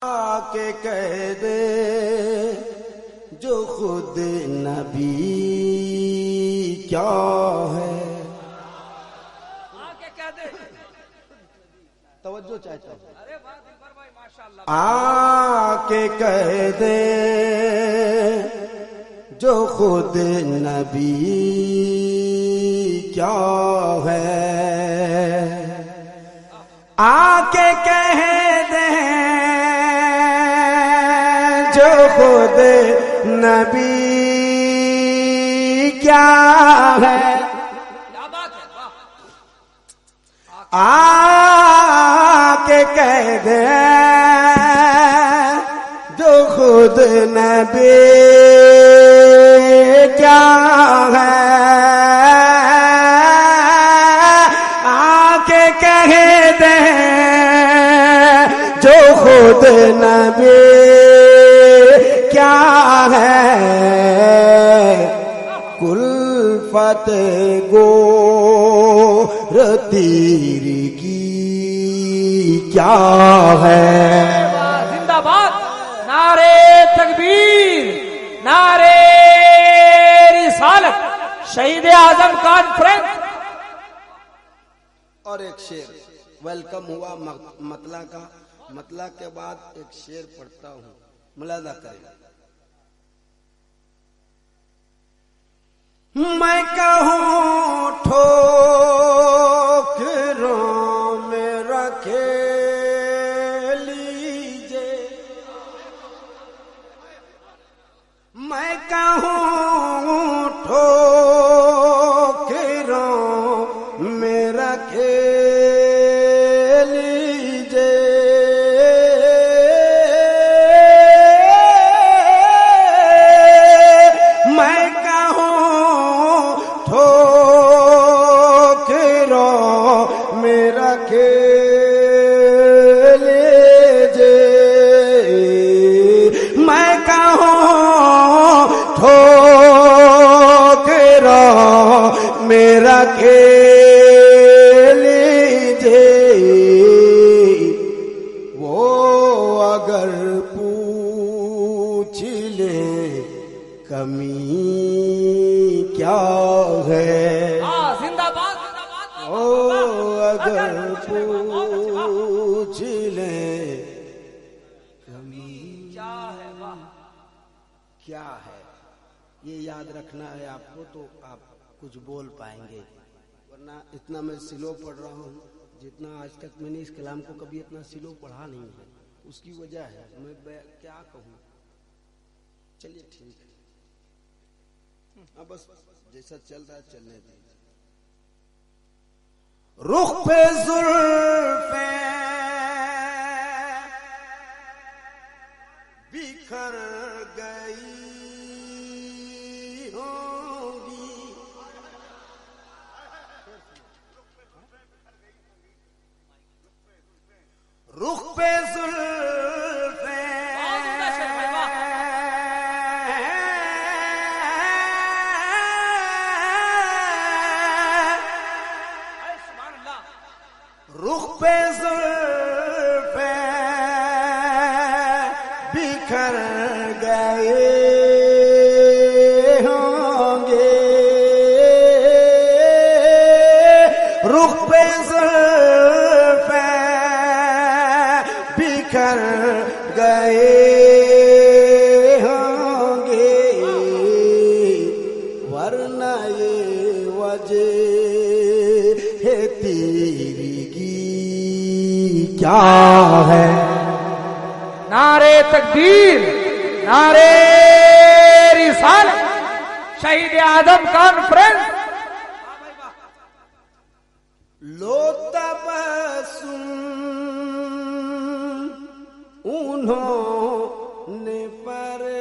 आके कह दे जो खुद नबी क्या है। आके कह दे, तवज्जो चाहता हूँ। अरे वाह दिलबर भाई माशाल्लाह। आके कह दे जो खुद नबी क्या है। आके कह दे जो खुद नबी क्या है। क्या बात है, वाह। आके कह दे जो खुद नबी क्या है। आके कह दे जो खुद नबी क्या है। कुल्फत गो तीर की क्या है। जिंदाबाद, नारे तकबीर, नारे रिसालत, शहीद आजम कॉन्फ्रेंस। और एक शेर वेलकम हुआ मतला का। मतला के बाद एक शेर पढ़ता हूँ, मुलादा करें। मैं कहूँ ठोकरों में रखे लीजे। मैं कहूँ ठोकरों में रखे लीजे। मैं कहूँ ठोकरों में रखे लीजे। मैं कहूँ ठोकरों में रखे लीजे। वो अगर पूछ ले कमी क्या है। जिंदाबाद, ओ अगर पूछ ले कमी क्या है, वाह। क्या है, ये याद रखना है आपको, तो आप कुछ बोल पाएंगे। वरना इतना मैं स्लो पढ़ रहा हूँ, जितना आज तक मैंने इस कलाम को कभी इतना स्लो पढ़ा नहीं है। उसकी वजह है, मैं क्या कहूँ। चलिए ठीक है, अब बस जैसा चल रहा है चलने दीजिए। रुख पे जुल्फे बिखर गई होंगी। रुख पे जुल्फे रुख पे जुल्फे बिखर गए होंगे। रुख पे जुल्फे बिखर गए होंगे। वरना ये वजह है तेरी क्या है। नारे तकबीर, नारे रिसालत, शहीद आजम कॉन्फ्रेंस। लो तबस्सुम उन्होंने फरमाया।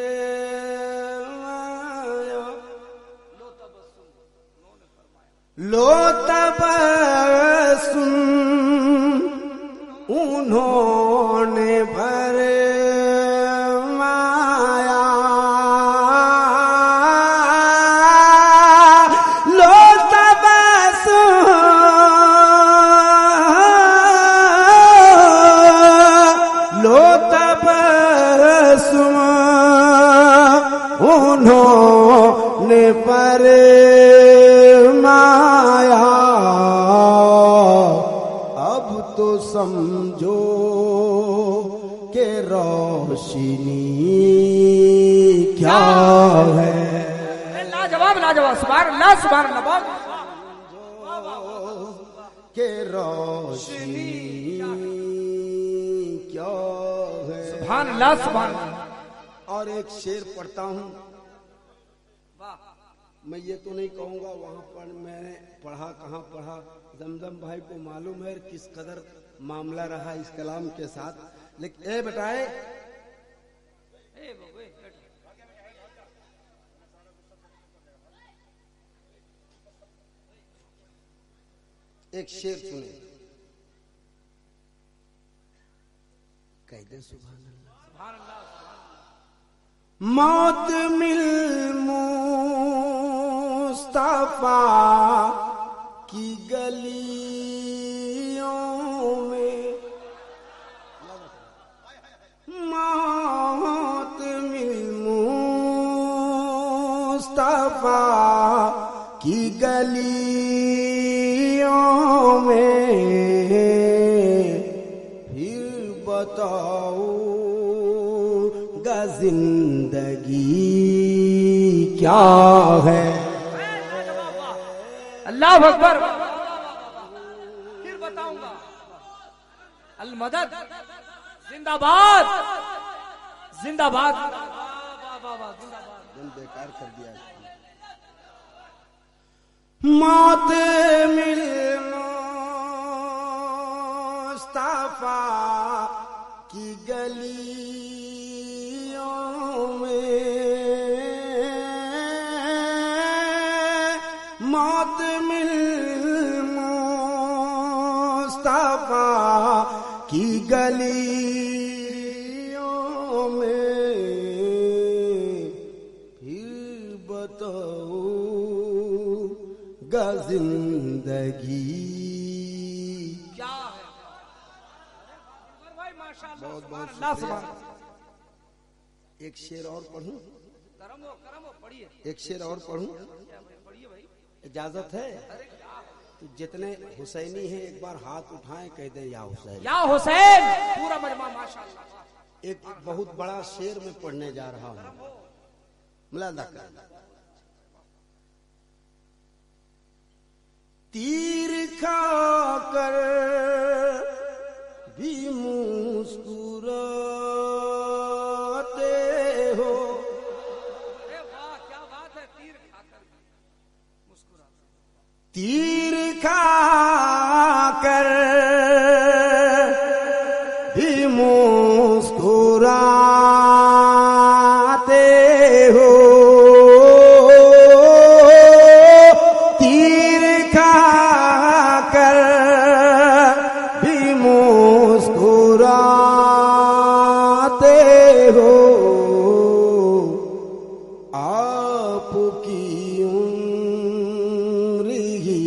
लो तबस्सुम उन्होंने फरमाया। लो तबस्सुम रस्म उन्होंने पर माया, अब तो समझो के रोशनी क्या है। लाजवाब लाजवाब, सुभान अल्लाह सुभान अल्लाह। के रोशनी क्या है। सुभान अल्लाह सुभान अल्लाह। और एक शेर पढ़ता हूं, मैं ये तो नहीं कहूंगा वहां पर मैंने पढ़ा, कहां पढ़ा, जमजम भाई को मालूम है किस कदर मामला रहा इस कलाम के साथ। लेकिन ए बेटाए, एक शेर सुने, कह दे सुभान अल्लाह। मौत मिल मुस्तफा की गलियों में, मौत मिल मुस्तफा की गलियों में, फिर बताओ जिंदगी क्या है। अल्लाह अकबर। फिर बताऊंगा। अल मदद जिंदाबाद जिंदाबाद। बेकार कर दिया। मौत मिल मुस्तफा की गली में, मौत मिल मुस्तफा की गलियों में, फिर बताओ गा जिंदगी क्या है। बहुत बहुत एक शेर और पढ़ूं, पढ़िए। एक शेर और पढ़ूं, इजाजत है? तो जितने हुसैनी हैं एक बार हाथ उठाएं, कह दे या हुसैन या हुसैन। पूरा मजमा माशाअल्लाह। एक बहुत बड़ा शेर में पढ़ने जा रहा हूं, मुलादा कर। तीर खाकर भी मुस्कुराते हो, क्या बात है। तीर खाकर मुस्कुराते, तीर खाकर भी मुस्कुराते हो, तीर खाकर भी मुस्कुराते हो, आपकी उम्र ही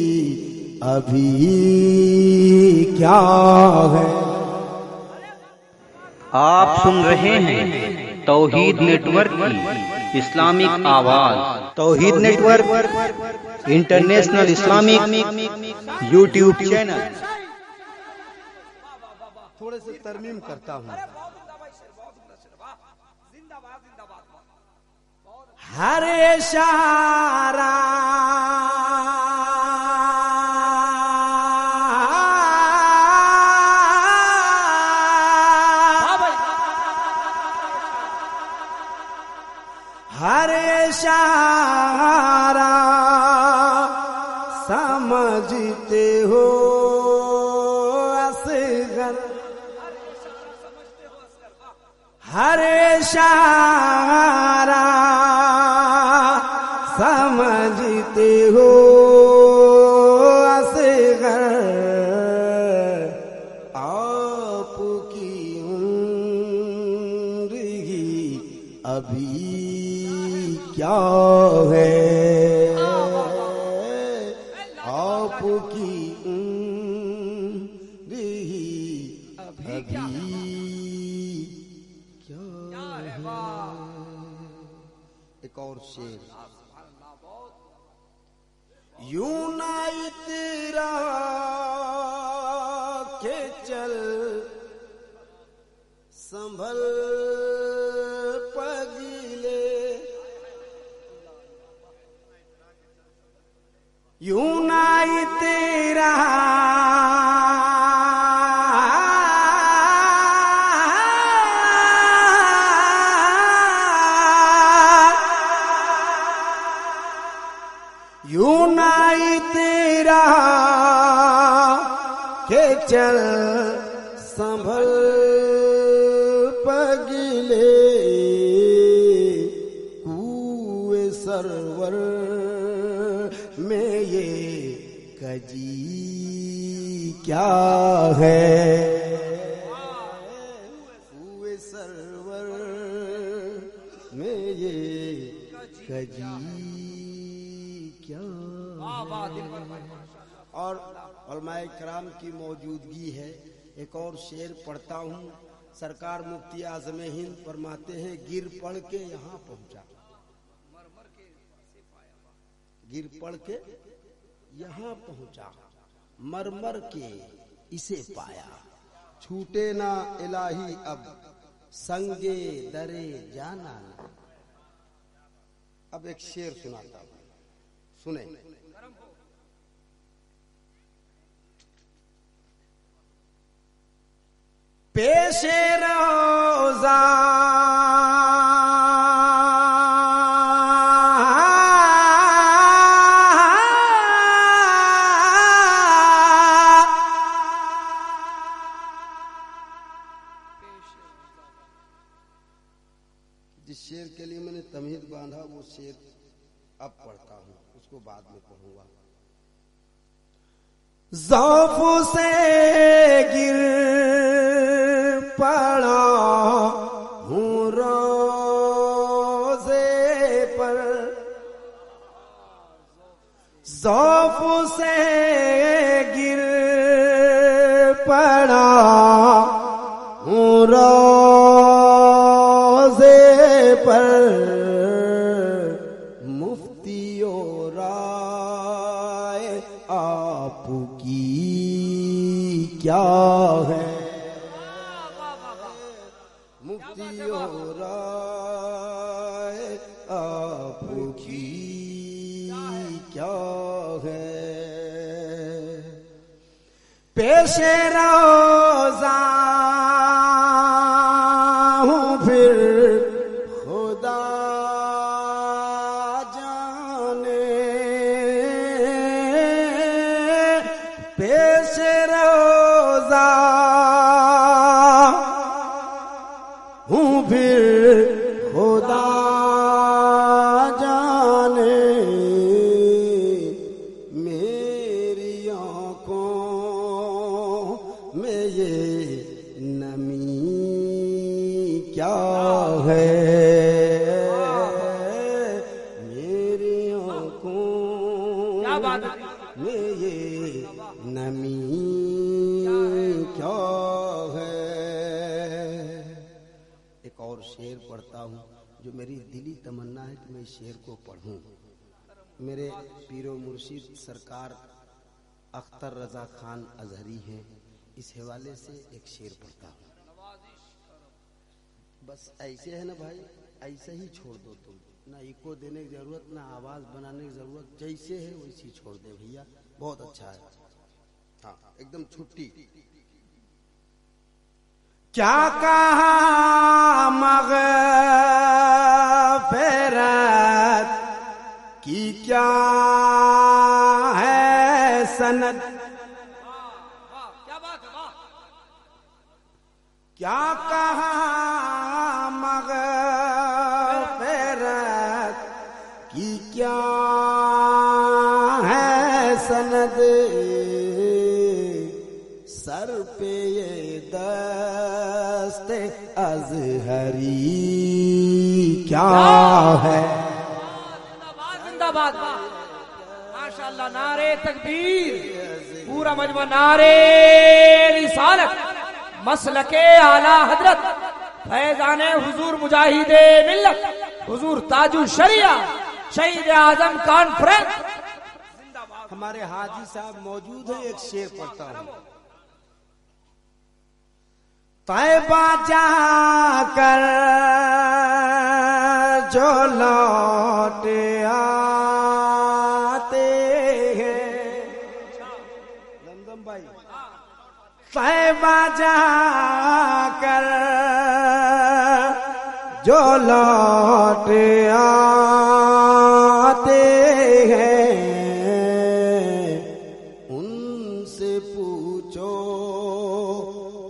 अभी क्या है। आप सुन रहे हैं तौहीद नेटवर्क की इस्लामिक आवाज। Tauheed network international Islamic YouTube channel. थोड़े से तरमीम करता हूँ। हर इशारा हर इशारा समझते हो असगर, हर इशारा समझते हो असगर, आपकी उम्र ही अभी क्या है। आपकी उम्र ही अभी क्या है। एक और शेर। यूं ना इतरा के चल संभल पगीले, यूं ना इतरा यूं नाई तेरा के चल संभल पगले, कुए सरवर में ये कजी क्या है, कुए सरवर में ये कजी क्या। और उलमाए कराम की मौजूदगी है। एक और शेर पढ़ता हूँ। सरकार मुफ्ती आज़म हिंद फरमाते हैं, गिर पढ़ के यहाँ पहुंचा, गिर पढ़ के यहाँ पहुंचा, मरमर के इसे पाया, छूटे ना इलाही अब संगे दरे जाना। अब एक शेर सुनाता हूँ, सुने। पेशे रोजा जिस शेर के लिए मैंने तमहीद बांधा वो शेर अब पढ़ता हूँ, उसको बाद में पढ़ूंगा। ज़ौफ़ से गिर पड़ा हूँ रोज़े पर, ज़ौफ़ से गिर पड़ा हूँ रोज़े पर, मुफ्तियो राय आपकी क्या है, मुफ्तियो राय आपकी क्या है। पेशे रोज़ा हूँ फिर खुदा जाने, पेशे रोज़ा हूँ फिर खुदा जाने, मेरी आँखों में ये नमी क्या है, मेरी आँखों में ये नमी क्या है। एक और शेर पढ़ता हूँ जो मेरी दिली तमन्ना है कि मैं इस शेर को पढ़ूं। मेरे पीरो मुर्शिद सरकार अख्तर रजा खान अजहरी हैं, इस हवाले से एक शेर पढ़ता हूँ। बस ऐसे है ना भाई, ऐसे ही छोड़ दो तुम, ना इको देने की जरूरत, ना आवाज बनाने की जरूरत, जैसे है वैसे छोड़ दे भैया, बहुत अच्छा है। हाँ, एकदम छुट्टी। क्या कहा मग़फ़िरत की क्या है सनद, क्या कहा मग़फ़िरत की क्या है सनद, सर पे ये दस्ते अज़हरी क्या है। जिंदाबाद, माशाअल्लाह, नारे तकबीर, पूरा मजमा नारे रिसालत, मसलके आला हजरत फैजाने हुजूर मुजाहिदे मिल्लत हुजूर ताजु शरिया शहीद आजम कॉन्फ्रेंस हमारे हाजी साहब मौजूद है, एक शेर पढ़ता हूं। तैबा जाकर जो लौट आते हैं, दमदम भाई, तैबा जाकर जो लौट आते हैं, उनसे पूछो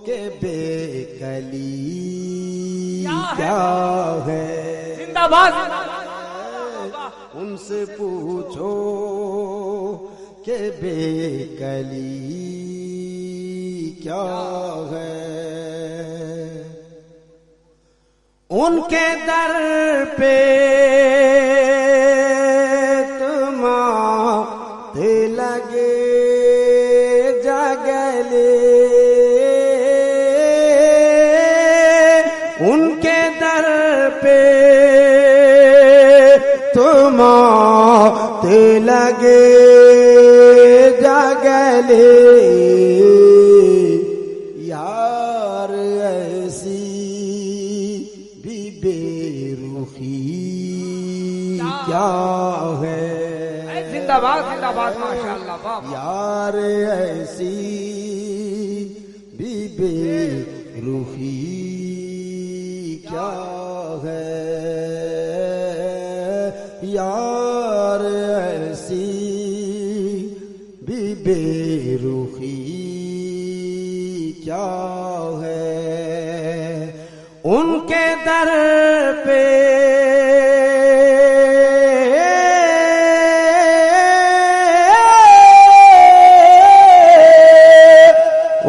के बेकली क्या है। जिंदाबाद। उनसे पूछो के बेकली क्या है। उनके दर पे तुम आते लगे जगले, उनके दर पे तुम आते लगे जगले। यार ऐसी भी बेरुखी क्या है। जिंदाबाद जिंदाबाद माशाअल्लाह। यार ऐसी भी बेरुखी क्या है। यार ऐसी भी बेरुखी क्या है। उनके दर पे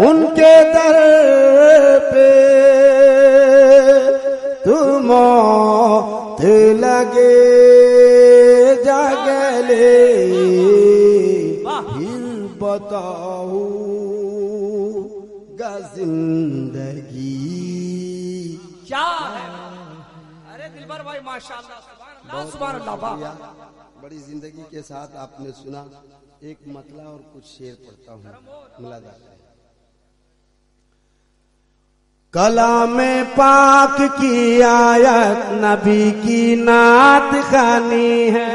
उनके दर पे तुम आते लगे जगले। फिर बताओ गा जिंदगी क्या है। अरे दिलबर भाई माशाअल्लाह सुभान अल्लाह सुभान अल्लाह। बड़ी जिंदगी के साथ आपने सुना। एक मतला और कुछ शेर पढ़ता हूँ, मिला जाता है। कलाम पाक की आयत नबी की नात खानी है।